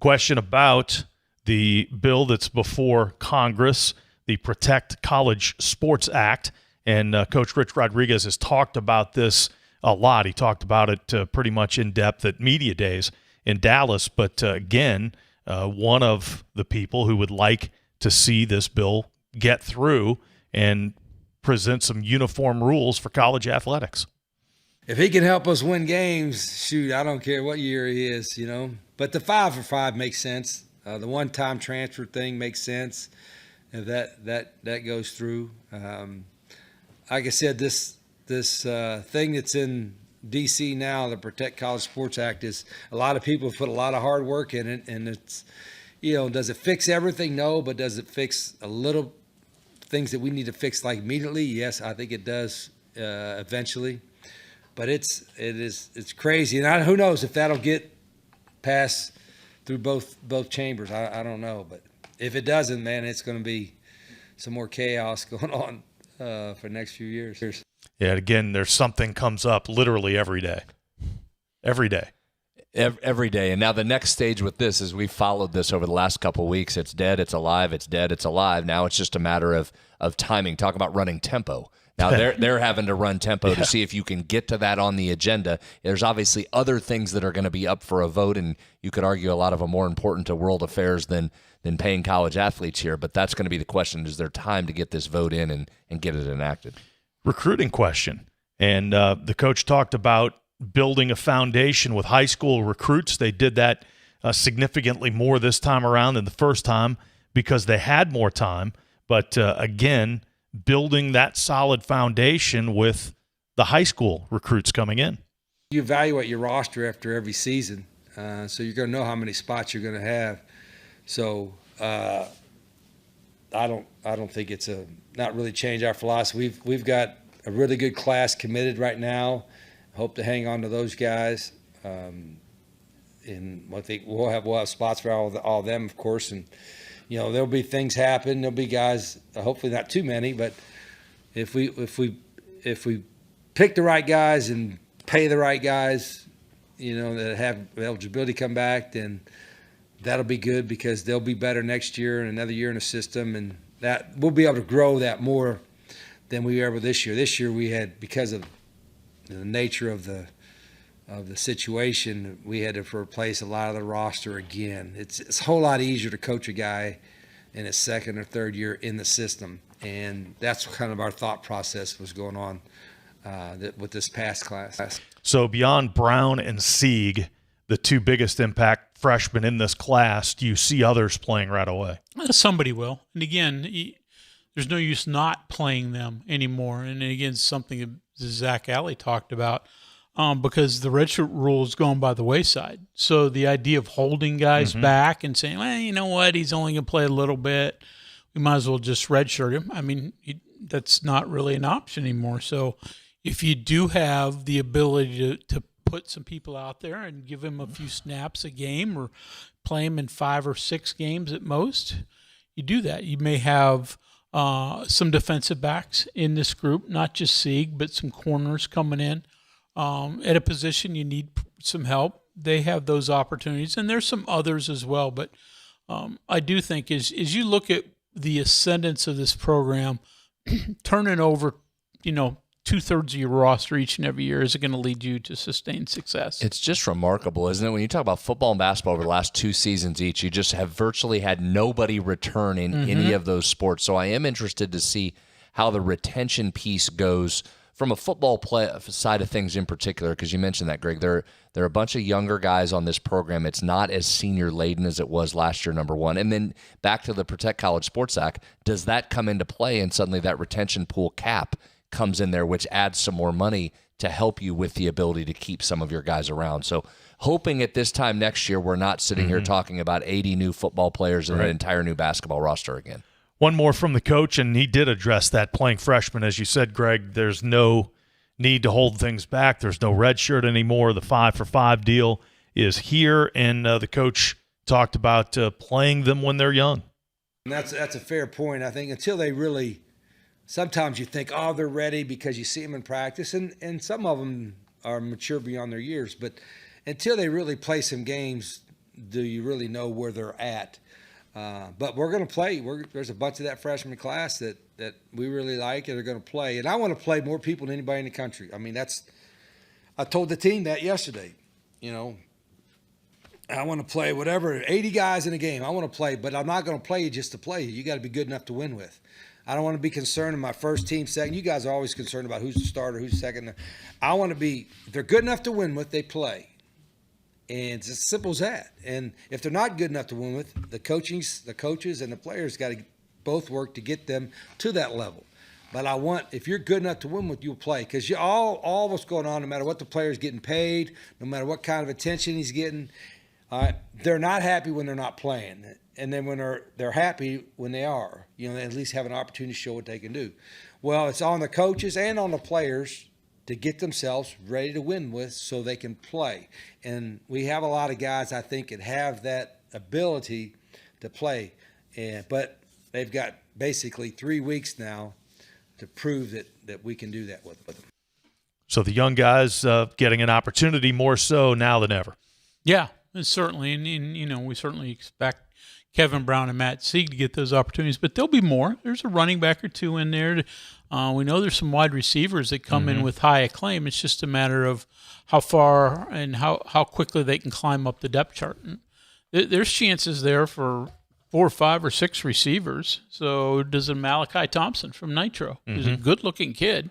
Question about the bill that's before Congress, the Protect College Sports Act, and Coach Rich Rodriguez has talked about this a lot. He talked about it pretty much in depth at Media Days in Dallas, but again, one of the people who would like to see this bill get through and present some uniform rules for college athletics. If he can help us win games, shoot, I don't care what year he is, But the 5-for-5 makes sense. The one-time transfer thing makes sense. If that goes through. Like I said, this thing that's in D.C. now, the Protect College Sports Act, is a lot of people have put a lot of hard work in it, and it's, does it fix everything? No, but does it fix a little things that we need to fix like immediately? Yes, I think it does eventually. But it's crazy, and who knows if that'll get passed through both chambers. I don't know, but if it doesn't, man, it's going to be some more chaos going on for the next few years. Yeah, again, there's something comes up literally every day. Every day. Every day. And now the next stage with this is we've followed this over the last couple of weeks. It's dead, it's alive, it's dead, it's alive. Now it's just a matter of timing. Talk about running tempo. Now they're having to run tempo to see if you can get to that on the agenda. There's obviously other things that are going to be up for a vote, and you could argue a lot of them more important to world affairs than paying college athletes here. But that's going to be the question. Is there time to get this vote in and get it enacted? Recruiting question. And the coach talked about building a foundation with high school recruits. They did that significantly more this time around than the first time because they had more time. But again, building that solid foundation with the high school recruits coming in. You evaluate your roster after every season, so you're going to know how many spots you're going to have. So I don't think it's not really change our philosophy. We've got a really good class committed right now. Hope to hang on to those guys. And I think we'll have spots for all of them, of course, and there'll be things happen. There'll be guys, hopefully not too many, but if we pick the right guys and pay the right guys, that have eligibility come back, then that'll be good because they'll be better next year and another year in the system, and that we'll be able to grow that more than we were this year. This year we had, because of the nature of the situation, we had to replace a lot of the roster again. It's a whole lot easier to coach a guy in his second or third year in the system, and that's kind of our thought process was going on with this past class. So beyond Brown and Sieg, the two biggest impact freshmen in this class, do you see others playing right away? Somebody will. And again, there's no use not playing them anymore. And again, something that Zach Alley talked about, because the redshirt rule is going by the wayside. So the idea of holding guys back and saying, well, you know what, he's only going to play a little bit, we might as well just redshirt him. I mean, that's not really an option anymore. So if you do have the ability to put some people out there and give him a few snaps a game or play him in 5 or 6 games at most, you do that. You may have some defensive backs in this group, not just Sieg, but some corners coming in. At a position you need some help, they have those opportunities, and there's some others as well. But I do think as you look at the ascendance of this program, turning over, 2/3 of your roster each and every year, is it going to lead you to sustained success? It's just remarkable, isn't it? When you talk about football and basketball over the last 2 seasons each, you just have virtually had nobody return in any of those sports. So I am interested to see how the retention piece goes from a football play side of things in particular, because you mentioned that, Greg. There are a bunch of younger guys on this program. It's not as senior-laden as it was last year, number one. And then back to the Protect College Sports Act, does that come into play, and suddenly that retention pool cap comes in there, which adds some more money to help you with the ability to keep some of your guys around. So hoping at this time next year we're not sitting here talking about 80 new football players and an entire new basketball roster again. One more from the coach, and he did address that playing freshmen. As you said, Greg, there's no need to hold things back. There's no red shirt anymore. The 5-for-5 deal is here, and the coach talked about playing them when they're young. And that's a fair point. I think until they really – sometimes you think, oh, they're ready because you see them in practice, and some of them are mature beyond their years. But until they really play some games, do you really know where they're at? But we're going to play. There's a bunch of that freshman class that we really like and are going to play. And I want to play more people than anybody in the country. I mean, I told the team that yesterday. I want to play whatever, 80 guys in a game. I want to play, but I'm not going to play you just to play you. You got to be good enough to win with. I don't want to be concerned in my first team, second. You guys are always concerned about who's the starter, who's second. I want to be, if they're good enough to win with, they play. And it's as simple as that. And if they're not good enough to win with, the coaches and the players got to both work to get them to that level. But if you're good enough to win with, you'll play. Because all what's going on, no matter what the player's getting paid, no matter what kind of attention he's getting, they're not happy when they're not playing. And then when they're happy when they are, they at least have an opportunity to show what they can do. Well, it's on the coaches and on the players to get themselves ready to win with so they can play. And we have a lot of guys, I think, that have that ability to play. But they've got basically 3 weeks now to prove that we can do that with them. So the young guys getting an opportunity more so now than ever. Yeah, certainly. And we certainly expect Kevin Brown and Matt Sieg to get those opportunities, but there'll be more. There's a running back or two in there. We know there's some wide receivers that come in with high acclaim. It's just a matter of how far and how quickly they can climb up the depth chart. And there's chances there for 4, 5, or 6 receivers. So does a Malachi Thompson from Nitro, who's a good-looking kid,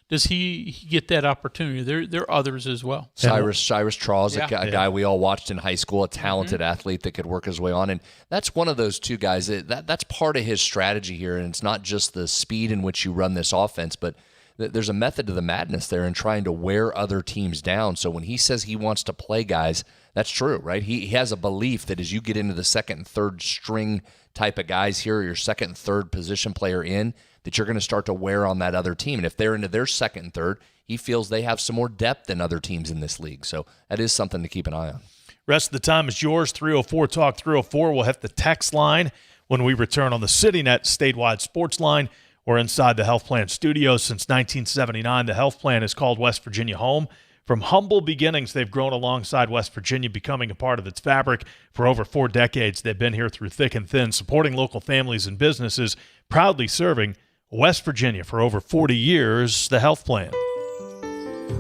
does he get that opportunity? There are others as well. Cyrus Traws, a guy we all watched in high school, a talented athlete that could work his way on. And that's one of those two guys. That's part of his strategy here. And it's not just the speed in which you run this offense, but there's a method to the madness there in trying to wear other teams down. So when he says he wants to play guys, that's true, right? He has a belief that as you get into the second and third string type of guys here, your second and third position player in, that you're going to start to wear on that other team. And if they're into their second and third, he feels they have some more depth than other teams in this league. So that is something to keep an eye on. Rest of the time is yours. 304 Talk 304. We'll hit the text line when we return on the CityNet statewide sports line. We're inside the Health Plan studios. Since 1979, the Health Plan has called West Virginia home. From humble beginnings, they've grown alongside West Virginia, becoming a part of its fabric. For over 4 decades, they've been here through thick and thin, supporting local families and businesses, proudly serving West Virginia for over 40 years. The Health Plan.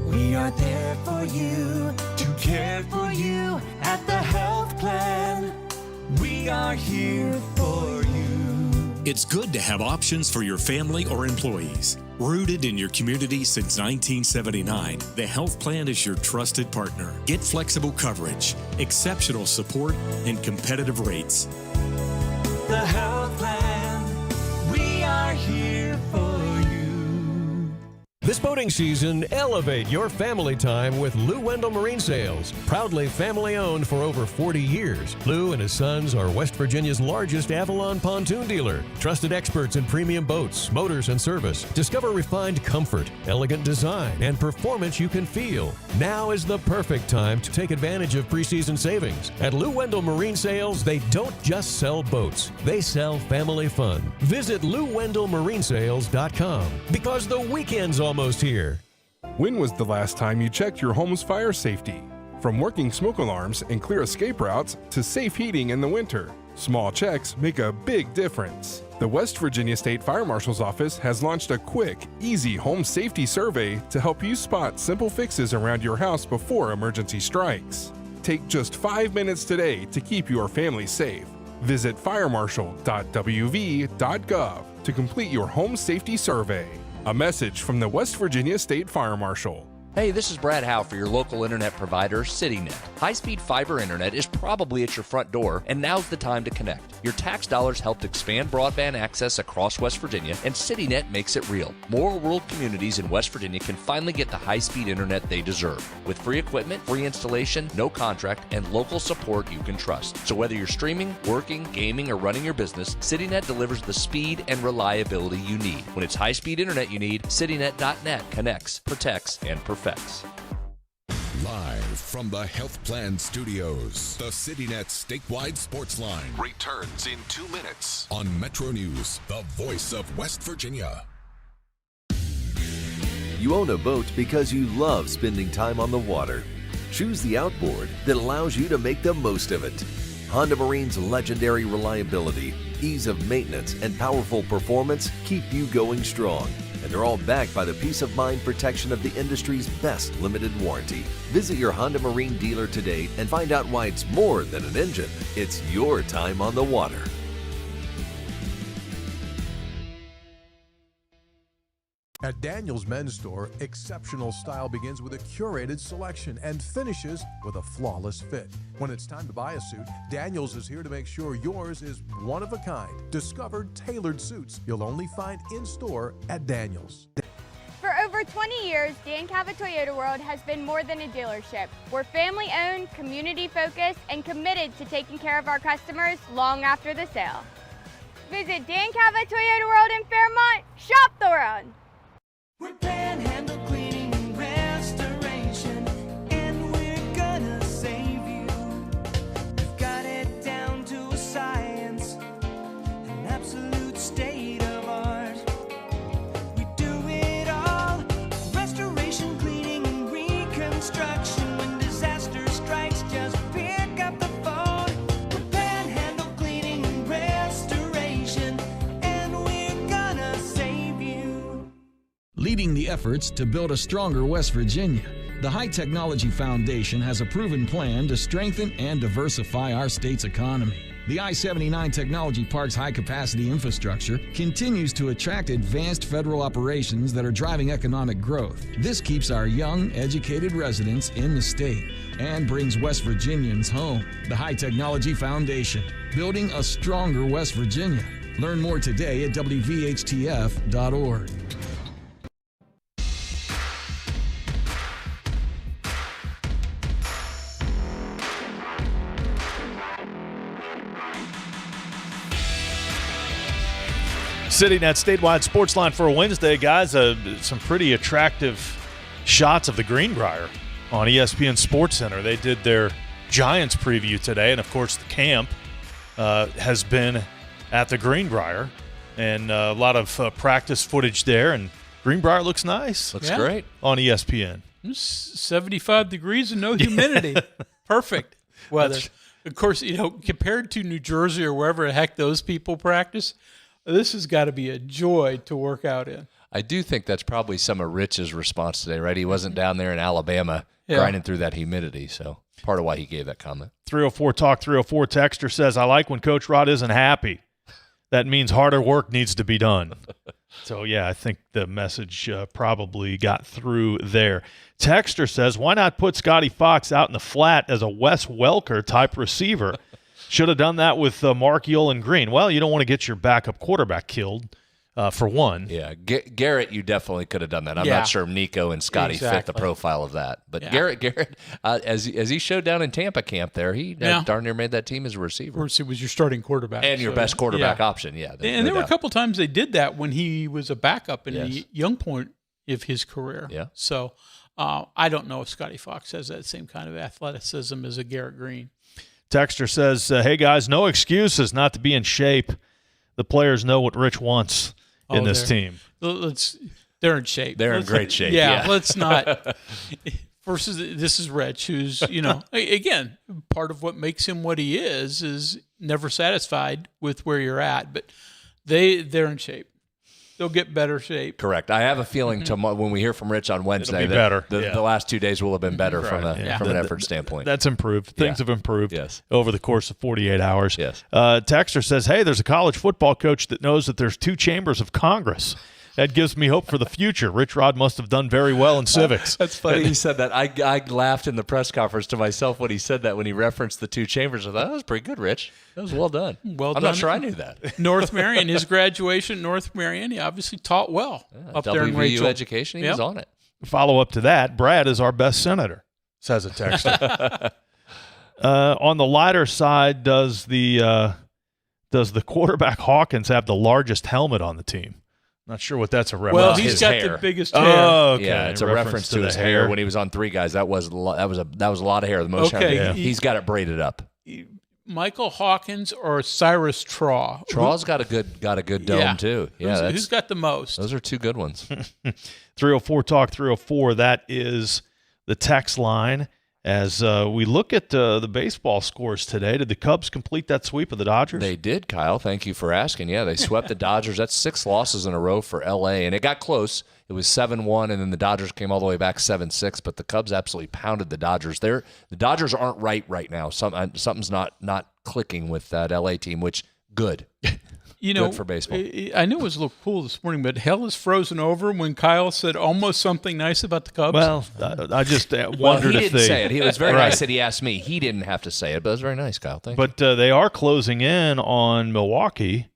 We are there for you, to care for you at the Health Plan. We are here for you. It's good to have options for your family or employees. Rooted in your community since 1979, the Health Plan is your trusted partner. Get flexible coverage, exceptional support, and competitive rates. The Health Plan, we are here for you. This boating season, elevate your family time with Lou Wendell Marine Sales. Proudly family-owned for over 40 years, Lou and his sons are West Virginia's largest Avalon pontoon dealer. Trusted experts in premium boats, motors, and service. Discover refined comfort, elegant design, and performance you can feel. Now is the perfect time to take advantage of preseason savings. At Lou Wendell Marine Sales, they don't just sell boats. They sell family fun. Visit LouWendellMarineSales.com because the weekend's almost here. When was the last time you checked your home's fire safety? From working smoke alarms and clear escape routes to safe heating in the winter, small checks make a big difference. The West Virginia State Fire Marshal's Office has launched a quick, easy home safety survey to help you spot simple fixes around your house before emergency strikes. Take just 5 minutes today to keep your family safe. Visit firemarshal.wv.gov to complete your home safety survey. A message from the West Virginia State Fire Marshal. Hey, this is Brad Howe for your local internet provider, CityNet. High-speed fiber internet is probably at your front door, and now's the time to connect. Your tax dollars helped expand broadband access across West Virginia, and CityNet makes it real. More rural communities in West Virginia can finally get the high-speed internet they deserve. With free equipment, free installation, no contract, and local support you can trust. So whether you're streaming, working, gaming, or running your business, CityNet delivers the speed and reliability you need. When it's high-speed internet you need, CityNet.net connects, protects, and perfects. Live from the Health Plan Studios, the CityNet statewide Sportsline returns in 2 minutes on MetroNews, the voice of West Virginia. You own a boat because you love spending time on the water. Choose the outboard that allows you to make the most of it. Honda Marine's legendary reliability, ease of maintenance, and powerful performance keep you going strong. And they're all backed by the peace of mind protection of the industry's best limited warranty. Visit your Honda Marine dealer today and find out why it's more than an engine. It's your time on the water. At Daniel's Men's Store, exceptional style begins with a curated selection and finishes with a flawless fit. When it's time to buy a suit, Daniel's is here to make sure yours is one of a kind. Discovered tailored suits you'll only find in store at Daniel's. For over 20 years, Dan Cava Toyota World has been more than a dealership. We're family-owned, community-focused, and committed to taking care of our customers long after the sale. Visit Dan Cava Toyota World in Fairmont. Shop the world! We're Panhandle Cleaning and Restoration, and we're gonna save you. We've got it down to a science, an absolute state of art. We do it all, restoration, cleaning, and reconstruction. When disaster strikes, just pick up the phone. We're Panhandle Cleaning and Restoration, and we're gonna save you. Leading the efforts to build a stronger West Virginia, the High Technology Foundation has a proven plan to strengthen and diversify our state's economy. The I-79 Technology Park's high-capacity infrastructure continues to attract advanced federal operations that are driving economic growth. This keeps our young, educated residents in the state and brings West Virginians home. The High Technology Foundation, building a stronger West Virginia. Learn more today at WVHTF.org. CityNet statewide Sportsline for a Wednesday, guys. Some pretty attractive shots of the Greenbrier on ESPN SportsCenter. They did their Giants preview today, and of course the camp has been at the Greenbrier, and a lot of practice footage there. And Greenbrier looks nice. Looks great on ESPN. 75 degrees and no humidity. Perfect weather. Of course, compared to New Jersey or wherever the heck those people practice, this has got to be a joy to work out in. I do think that's probably some of Rich's response today, right? He wasn't down there in Alabama grinding through that humidity, so part of why he gave that comment. 304 Talk 304 texter says, I like when Coach Rod isn't happy. That means harder work needs to be done. So, yeah, I think the message probably got through there. Texter says, why not put Scotty Fox out in the flat as a Wes Welker type receiver? Should have done that with Mark Yolen Green. Well, you don't want to get your backup quarterback killed, for one. Yeah, Garrett, you definitely could have done that. I'm not sure Nico and Scotty fit the profile of that. But Garrett, as he showed down in Tampa camp there, he darn near made that team as a receiver. Of course, he was your starting quarterback. And your best quarterback option, And there were a couple times they did that when he was a backup in the young point of his career. Yeah. So I don't know if Scotty Fox has that same kind of athleticism as a Garrett Green. Texter says, hey, guys, no excuses not to be in shape. The players know what Rich wants in this team. They're in shape. They're in great shape. Yeah, let's not. versus this is Rich, who's, again, part of what makes him what he is never satisfied with where you're at. But they're in shape. They'll get better shape. Correct. I have a feeling when we hear from Rich on Wednesday that the last 2 days will have been better from an effort standpoint. That's improved. Things have improved over the course of 48 hours. Yes. Texter says, hey, there's a college football coach that knows that there's 2 chambers of Congress. That gives me hope for the future. Rich Rod must have done very well in civics. That's funny he said that. I laughed in the press conference to myself when he said that, when he referenced the 2 chambers. I thought, that was pretty good, Rich. That was well done. I'm not sure I knew that. North Marion, his graduation at North Marion, he obviously taught well up there in WVU Rachel. education, he was on it. Follow up to that, Brad is our best senator, says a texter. On the lighter side, does the quarterback Hawkins have the largest helmet on the team? Not sure what that's a reference. Well, he's got the biggest hair. Oh, okay. Yeah, it's a reference to his hair. When he was on Three Guys, that was a lot of hair. The most hair. Yeah. He's got it braided up. Michael Hawkins or Cyrus Traw? Traw's got a good dome too. Yeah, who's got the most? Those are 2 good ones. 304 Talk 304. That is the text line. As we look at the baseball scores today, did the Cubs complete that sweep of the Dodgers? They did, Kyle. Thank you for asking. Yeah, they swept the Dodgers. That's 6 losses in a row for L.A., and it got close. It was 7-1, and then the Dodgers came all the way back 7-6, but the Cubs absolutely pounded the Dodgers. The Dodgers aren't right now. Something's not clicking with that L.A. team, which good. Good for baseball. I knew it was a little cool this morning, but hell is frozen over when Kyle said almost something nice about the Cubs. Well, I just wondered he if didn't say it. It was very nice that he asked me. He didn't have to say it, but it was very nice, Kyle. Thank you. But they are closing in on Milwaukee.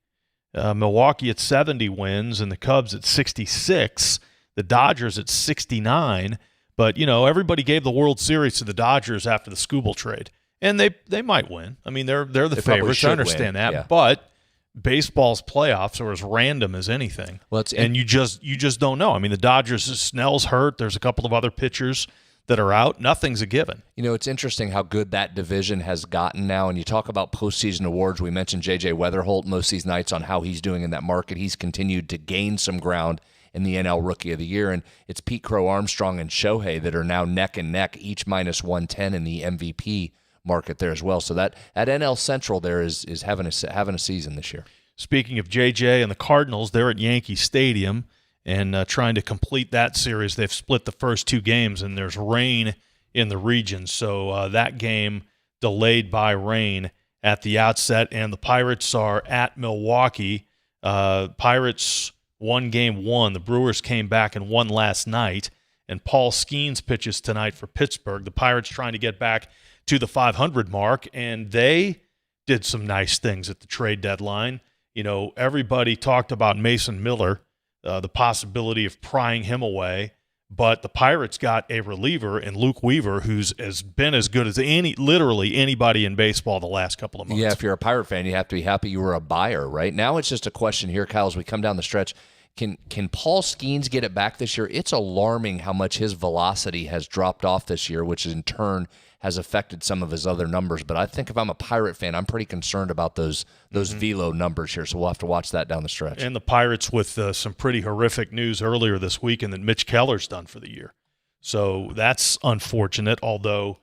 Milwaukee at 70 wins and the Cubs at 66. The Dodgers at 69. But, everybody gave the World Series to the Dodgers after the Skubal trade. And they might win. I mean, they're the favorites. I understand that. Yeah. But baseball's playoffs are as random as anything. And you just don't know. I mean, the Dodgers, Snell's hurt. There's a couple of other pitchers that are out. Nothing's a given. It's interesting how good that division has gotten now. And you talk about postseason awards. We mentioned J.J. Weatherholt most of these nights on how he's doing in that market. He's continued to gain some ground in the NL Rookie of the Year. And it's Pete Crow Armstrong and Shohei that are now neck and neck, each minus 110 in the MVP market there as well. So that NL Central there is having a season this year. Speaking of JJ and the Cardinals, they're at Yankee Stadium and trying to complete that series. They've split the first 2 games, and there's rain in the region. So that game delayed by rain at the outset, and the Pirates are at Milwaukee. Pirates won game 1. The Brewers came back and won last night, and Paul Skeens pitches tonight for Pittsburgh. The Pirates trying to get back to the 500 mark, and they did some nice things at the trade deadline. Everybody talked about Mason Miller, the possibility of prying him away, but the Pirates got a reliever in Luke Weaver, who's been as good as literally anybody in baseball the last couple of months. Yeah, if you're a Pirate fan, you have to be happy you were a buyer, right? Now it's just a question here, Kyle, as we come down the stretch. Can Paul Skeens get it back this year? It's alarming how much his velocity has dropped off this year, which in turn has affected some of his other numbers. But I think if I'm a Pirate fan, I'm pretty concerned about those velo numbers here. So we'll have to watch that down the stretch. And the Pirates with some pretty horrific news earlier this week, and that Mitch Keller's done for the year. So that's unfortunate, although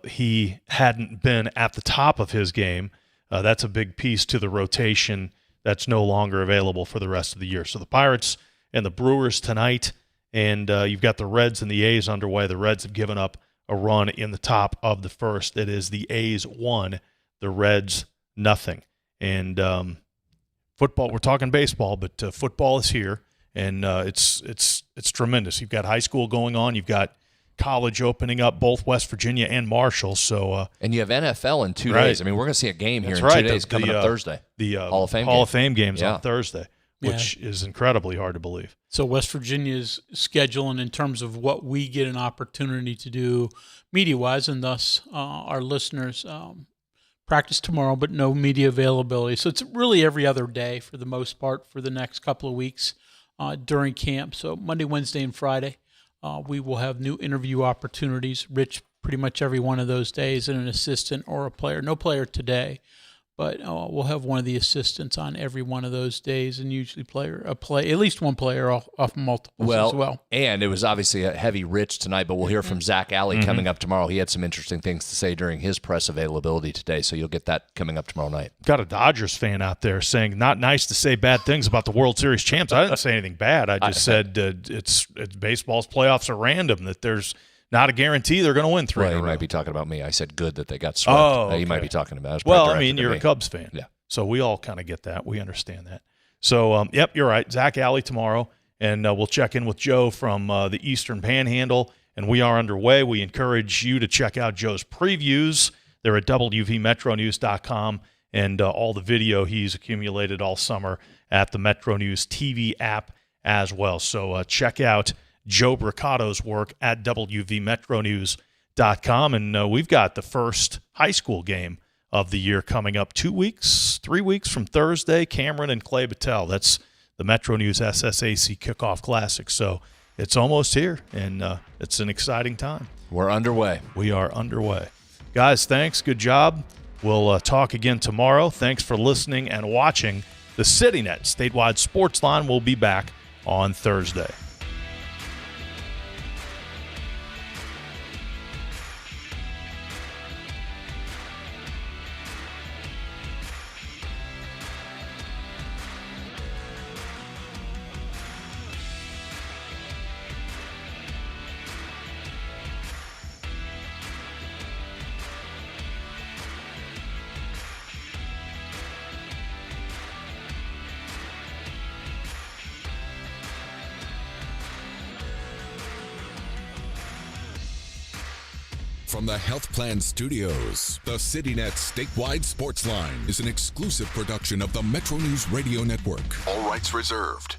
he hadn't been at the top of his game. That's a big piece to the rotation that's no longer available for the rest of the year. So the Pirates and the Brewers tonight, and you've got the Reds and the A's underway. The Reds have given up a run in the top of the first. It is the A's 1, the Reds nothing. And football, we're talking baseball, but football is here, and it's tremendous. You've got high school going on. You've got college opening up, both West Virginia and Marshall. So and you have NFL in 2 days. I mean, we're going to see a game here in 2 days coming up Thursday. The Hall of Fame games on Thursday, which is incredibly hard to believe. So West Virginia's schedule, and in terms of what we get an opportunity to do media-wise, and thus our listeners, practice tomorrow, but no media availability. So it's really every other day for the most part for the next couple of weeks during camp. So Monday, Wednesday, and Friday, we will have new interview opportunities. Rich, pretty much every one of those days, and an assistant or a player. No player today, But we'll have one of the assistants on every one of those days, and usually at least one player off multiples as well. And it was obviously a heavy Rich tonight, but we'll hear from Zach Alley coming up tomorrow. He had some interesting things to say during his press availability today, so you'll get that coming up tomorrow night. Got a Dodgers fan out there saying, not nice to say bad things about the World Series champs. I didn't say anything bad. I just said it's baseball's playoffs are random, that there's not a guarantee they're going to win 3 in a row. You might be talking about me. I said good that they got swept. Oh, okay. You might be talking about. Well, I mean, you're a Cubs fan. Yeah. So we all kind of get that. We understand that. So, yep, you're right. Zach Alley tomorrow, and we'll check in with Joe from the Eastern Panhandle, and we are underway. We encourage you to check out Joe's previews. They're at WVMetroNews.com, and all the video he's accumulated all summer at the Metro News TV app as well. So check out Joe Brocato's work at WVMetroNews.com. And we've got the first high school game of the year coming up 3 weeks from Thursday, Cameron and Clay Battelle. That's the Metro News SSAC Kickoff Classic. So it's almost here, and it's an exciting time. We're underway. We are underway. Guys, thanks. Good job. We'll talk again tomorrow. Thanks for listening and watching. The CityNet Statewide Sportsline will be back on Thursday. From the Health Plan Studios, the CityNet Statewide Sportsline is an exclusive production of the Metro News Radio Network. All rights reserved.